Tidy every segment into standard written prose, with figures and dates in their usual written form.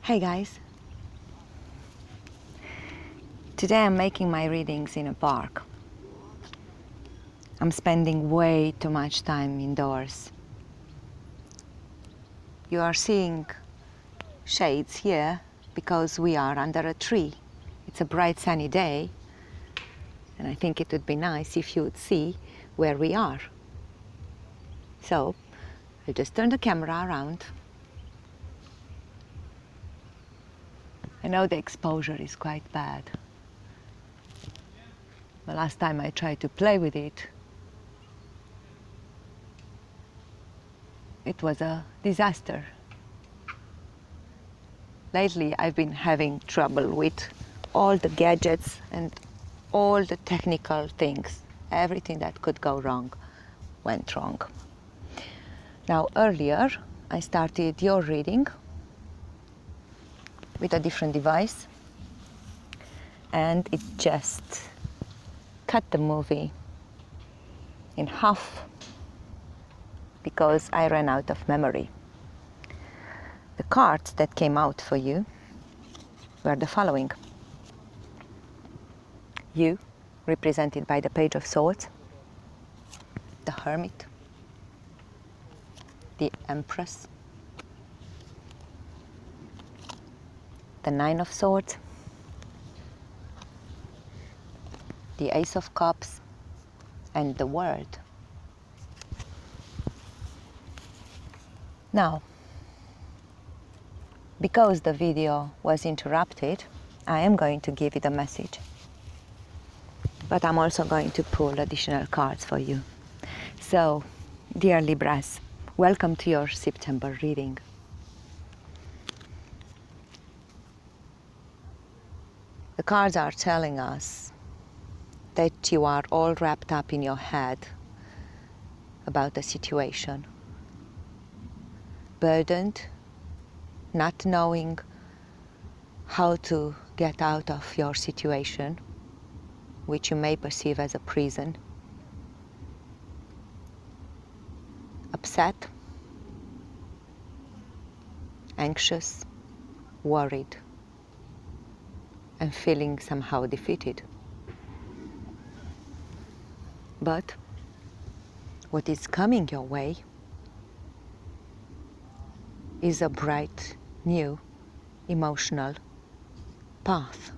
Hey guys, today I'm making my readings in a park. I'm spending way too much time indoors. You are seeing shades here because we are under a tree. It's a bright sunny day and I think it would be nice if you would see where we are. So I just turn the camera around. I know the exposure is quite bad. The last time I tried to play with it, it was a disaster. Lately I've been having trouble with all the gadgets and all the technical things. Everything that could go wrong went wrong. Now earlier I started your reading with a different device and it just cut the movie in half because I ran out of memory. The cards that came out for you were the following. You, represented by the Page of Swords, the Hermit, the Empress, the Nine of Swords, the Ace of Cups, and the World. Now, because the video was interrupted, I am going to give it a message. But I'm also going to pull additional cards for you. So, dear Libras, welcome to your September reading. The cards are telling us that you are all wrapped up in your head about the situation. Burdened, not knowing how to get out of your situation, which you may perceive as a prison. Upset, anxious, worried, and feeling somehow defeated. But what is coming your way is a bright, new, emotional path.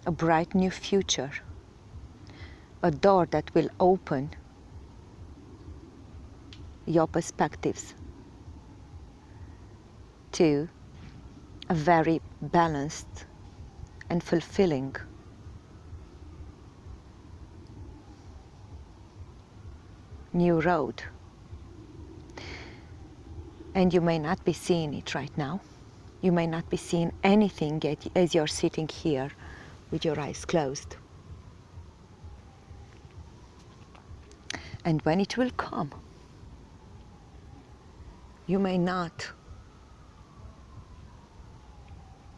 A bright new future. A door that will open your perspectives to a very balanced and fulfilling new road. And you may not be seeing it right now. You may not be seeing anything yet as you're sitting here with your eyes closed. And when it will come,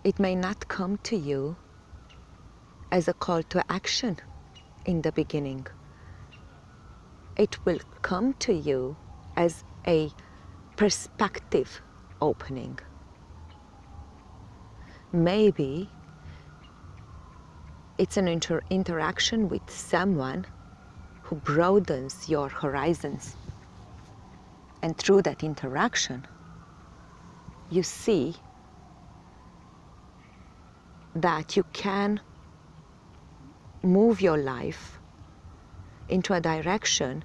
it may not come to you as a call to action in the beginning. It will come to you as a perspective opening. Maybe it's an interaction with someone who broadens your horizons. And through that interaction, you see that you can move your life into a direction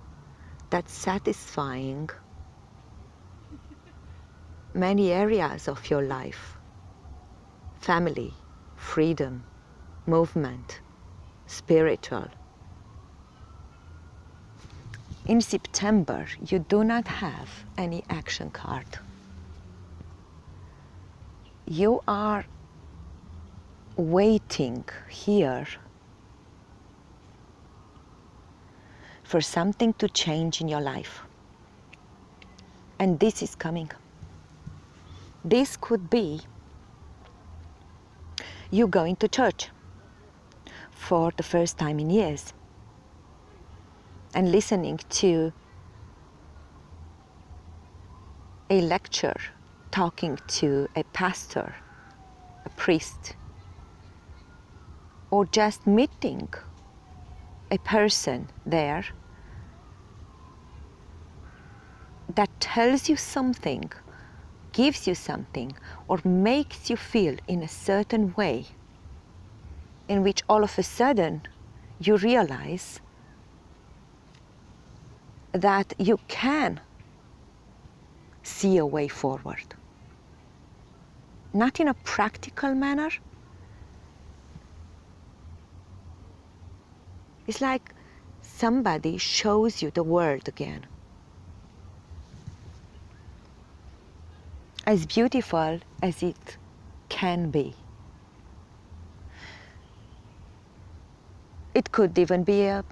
that's satisfying many areas of your life. Family, freedom, movement, spiritual. In September, you do not have any action card. You are waiting here for something to change in your life. And this is coming. This could be you going to church for the first time in years and listening to a lecture talking to a pastor, a priest, or just meeting a person there that tells you something, gives you something, or makes you feel in a certain way, in which all of a sudden you realize that you can see a way forward. Not in a practical manner. It's like somebody shows you the world again. As beautiful as it can be. It could even be a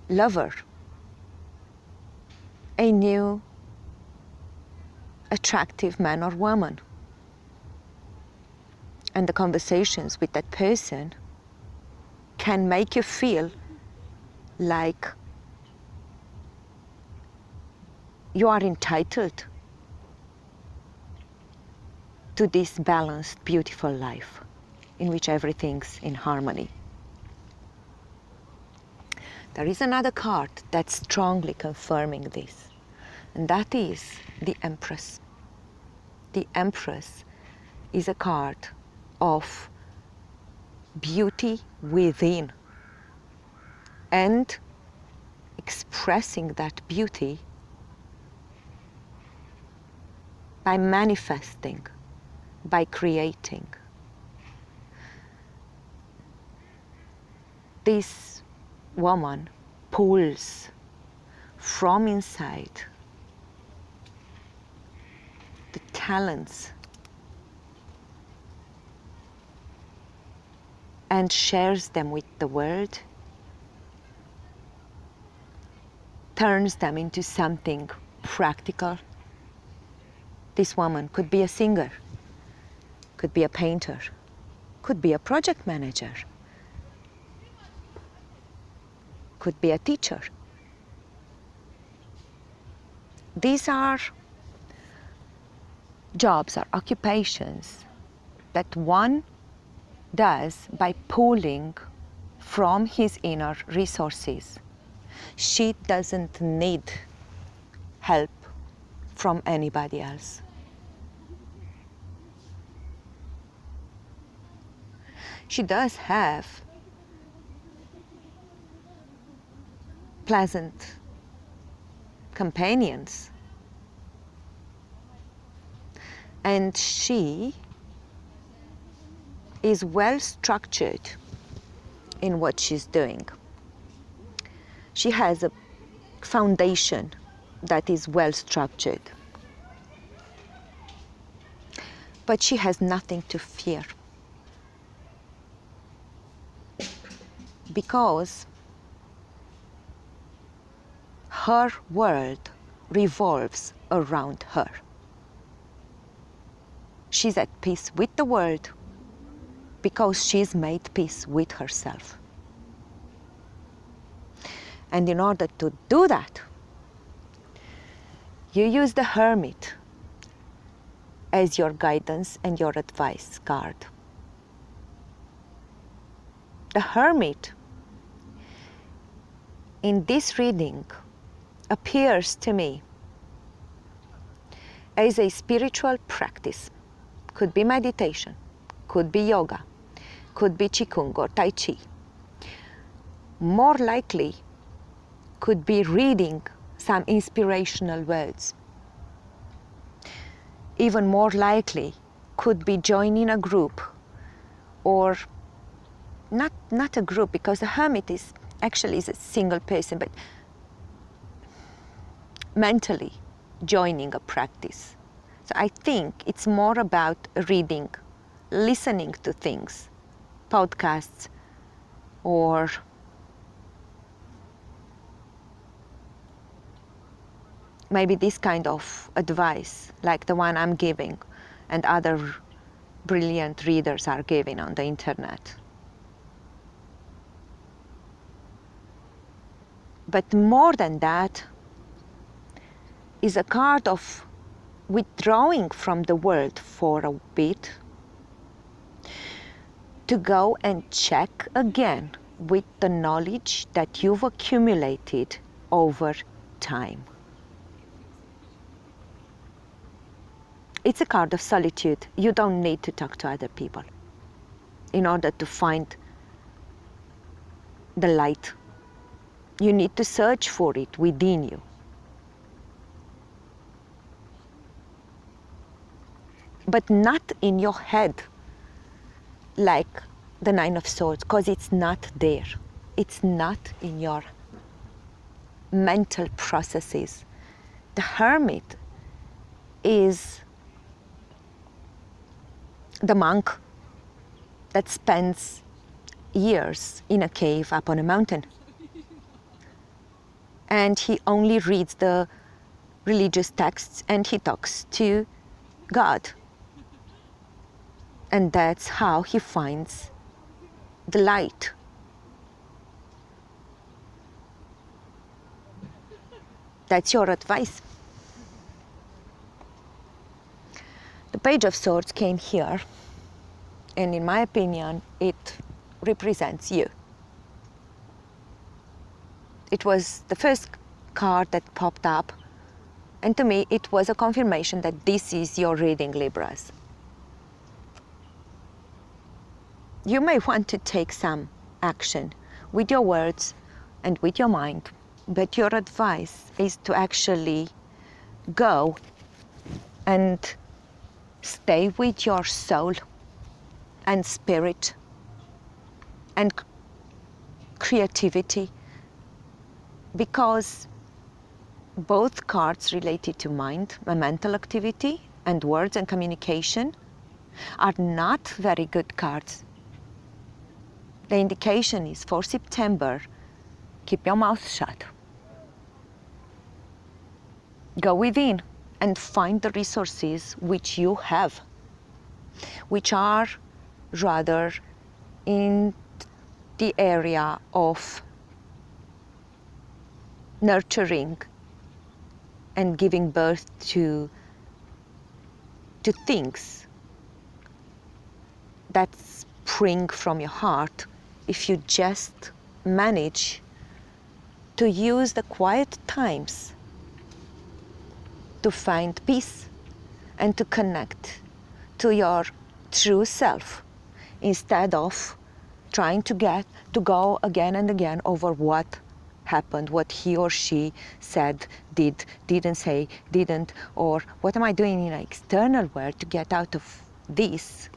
lover, a new attractive man or woman. And the conversations with that person can make you feel like you are entitled to this balanced, beautiful life in which everything's in harmony. There is another card that's strongly confirming this, and that is the Empress. The Empress is a card of beauty within and expressing that beauty by manifesting, by creating. This woman pulls from inside the talents and shares them with the world, turns them into something practical. This woman could be a singer, could be a painter, could be a project manager, could be a teacher. These are jobs or occupations that one does by pulling from his inner resources. She doesn't need help from anybody else. She does have pleasant companions, and she is well structured in what she's doing. She has a foundation that is well structured, but she has nothing to fear, because her world revolves around her. She's at peace with the world because she's made peace with herself. And in order to do that, you use the Hermit as your guidance and your advice card. The Hermit in this reading appears to me as a spiritual practice. Could be meditation, could be yoga, could be Qigong or Tai Chi. More likely, could be reading some inspirational words. Even more likely, could be joining a group, or not a group, because the Hermit is actually is a single person, but mentally joining a practice. So I think it's more about reading, listening to things, podcasts, or maybe this kind of advice, like the one I'm giving and other brilliant readers are giving on the internet. But more than that is a card of withdrawing from the world for a bit to go and check again with the knowledge that you've accumulated over time. It's a card of solitude. You don't need to talk to other people in order to find the light. You need to search for it within you. But not in your head, like the Nine of Swords, because it's not there. It's not in your mental processes. The Hermit is the monk that spends years in a cave up on a mountain. And he only reads the religious texts and he talks to God. And that's how he finds the light. That's your advice. The Page of Swords came here, and in my opinion, it represents you. It was the first card that popped up, and to me, it was a confirmation that this is your reading, Libras. You may want to take some action with your words and with your mind, but your advice is to actually go and stay with your soul and spirit and creativity, because both cards related to mind, mental activity, and words and communication are not very good cards. The indication is for September, keep your mouth shut. Go within and find the resources which you have, which are rather in the area of nurturing and giving birth to things that spring from your heart, if you just manage to use the quiet times to find peace and to connect to your true self, instead of trying to go again and again over what happened, what he or she said, didn't say, didn't, or what am I doing in an external world to get out of this.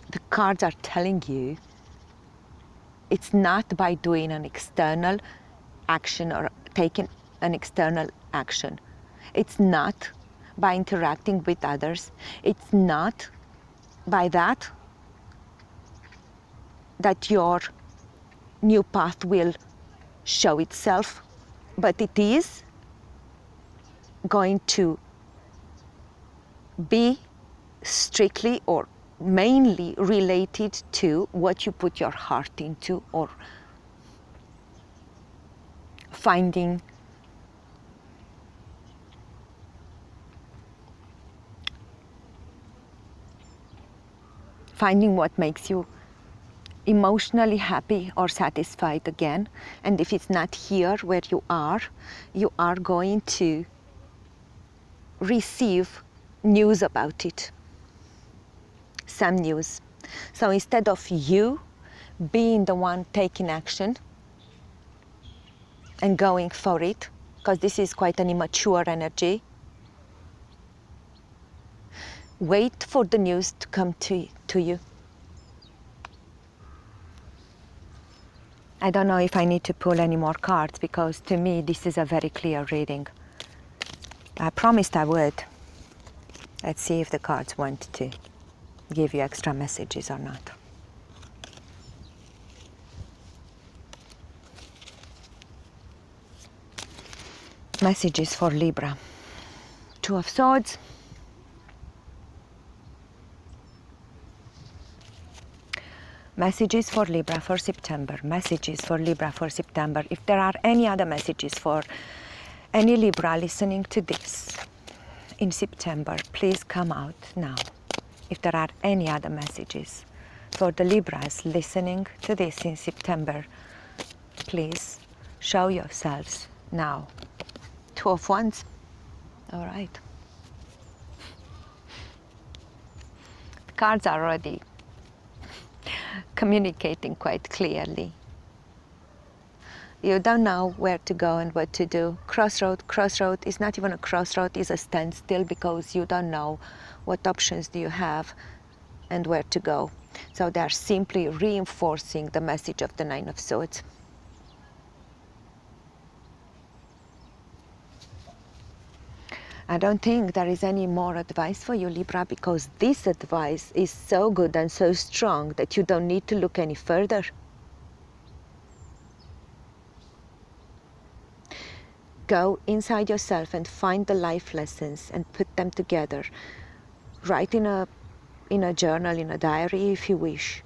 The cards are telling you it's not by doing an external action or taking an external action. It's not by interacting with others. It's not by that your new path will show itself, but it is going to be strictly or mainly related to what you put your heart into, or finding what makes you emotionally happy or satisfied again. And if it's not here where you are going to receive news about it. Some news. So instead of you being the one taking action and going for it, because this is quite an immature energy, wait for the news to come to you. I don't know if I need to pull any more cards, because to me this is a very clear reading. I promised I would. Let's see if the cards want to give you extra messages or not. Messages for Libra. Two of Swords. Messages for Libra for September. Messages for Libra for September. If there are any other messages for any Libra listening to this, in September, please come out now. If there are any other messages for the Libras listening to this in September, please show yourselves now. 2 of Wands. All right. The cards are already communicating quite clearly. You don't know where to go and what to do. Crossroad is not even a crossroad, it's a standstill, because you don't know what options do you have and where to go. So they are simply reinforcing the message of the Nine of Swords. I don't think there is any more advice for you, Libra, because this advice is so good and so strong that you don't need to look any further. Go inside yourself and find the life lessons and put them together. Write in a journal, in a diary if you wish.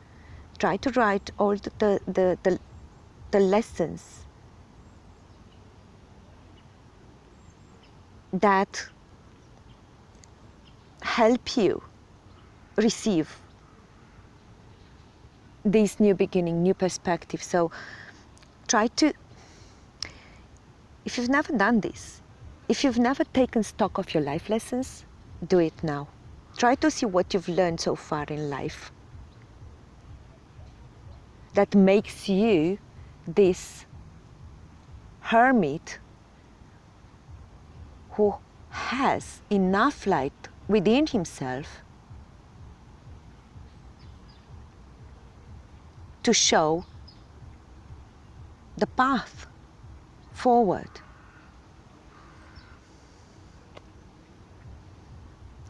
Try to write all the lessons that help you receive this new beginning, new perspective. So try to, if you've never done this, if you've never taken stock of your life lessons, do it now. Try to see what you've learned so far in life that makes you this hermit who has enough light within himself to show the path forward.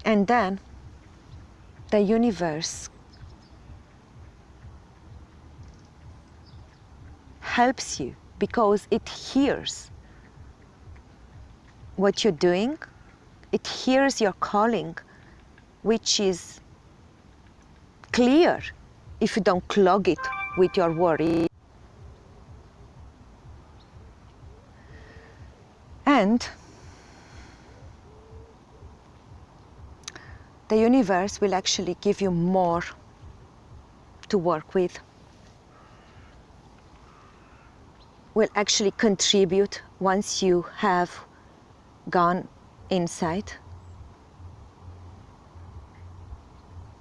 And then the universe helps you because it hears what you're doing, it hears your calling, which is clear if you don't clog it with your worry. And the universe will actually give you more to work with, will actually contribute once you have gone inside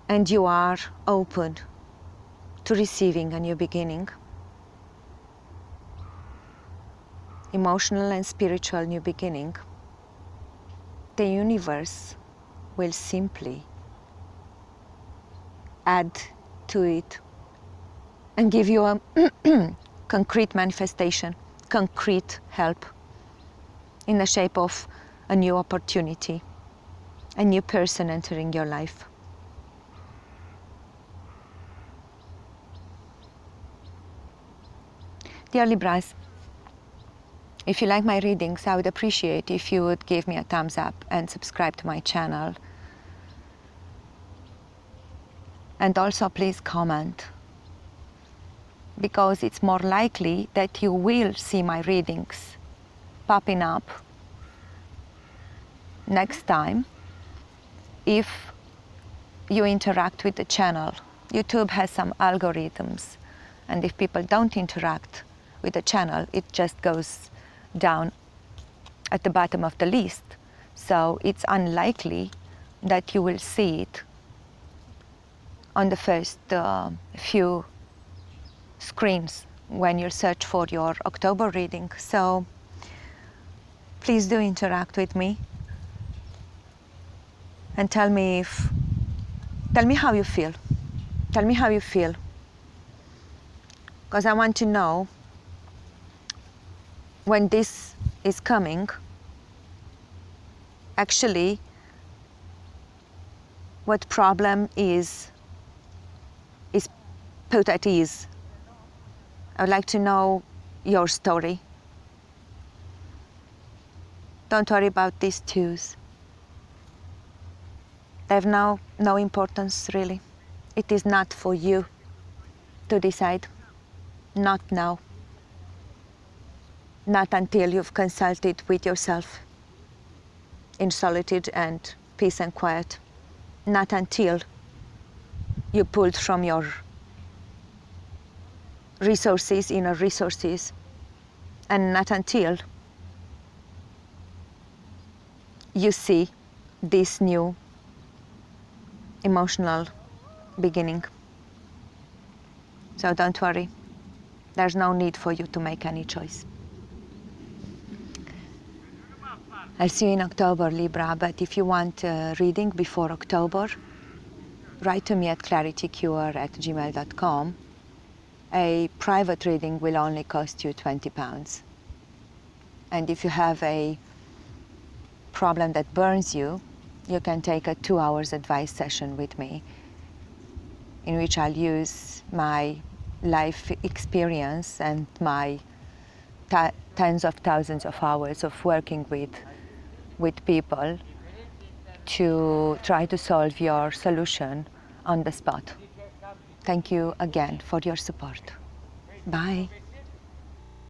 and you are open to receiving a new beginning, emotional and spiritual new beginning. The universe will simply add to it and give you a concrete manifestation, concrete help in the shape of a new opportunity, a new person entering your life. Dear Libras, if you like my readings, I would appreciate if you would give me a thumbs up and subscribe to my channel. And also please comment, because it's more likely that you will see my readings popping up next time if you interact with the channel. YouTube has some algorithms, and if people don't interact with the channel, it just goes down at the bottom of the list. So it's unlikely that you will see it on the first few screens when you search for your October reading. So please do interact with me and tell me how you feel. Tell me how you feel, because I want to know when this is coming, actually, what problem is put at ease. I would like to know your story. Don't worry about these twos. They have no importance, really. It is not for you to decide. Not now. Not until you've consulted with yourself in solitude and peace and quiet. Not until you pulled from your resources, inner resources, and not until you see this new emotional beginning. So don't worry, there's no need for you to make any choice. I'll see you in October, Libra, but if you want a reading before October, write to me at claritycure@gmail.com. A private reading will only cost you £20. And if you have a problem that burns you, you can take a 2 hours advice session with me, in which I'll use my life experience and my tens of thousands of hours of working with people to try to solve your solution on the spot. Thank you again for your support. Bye.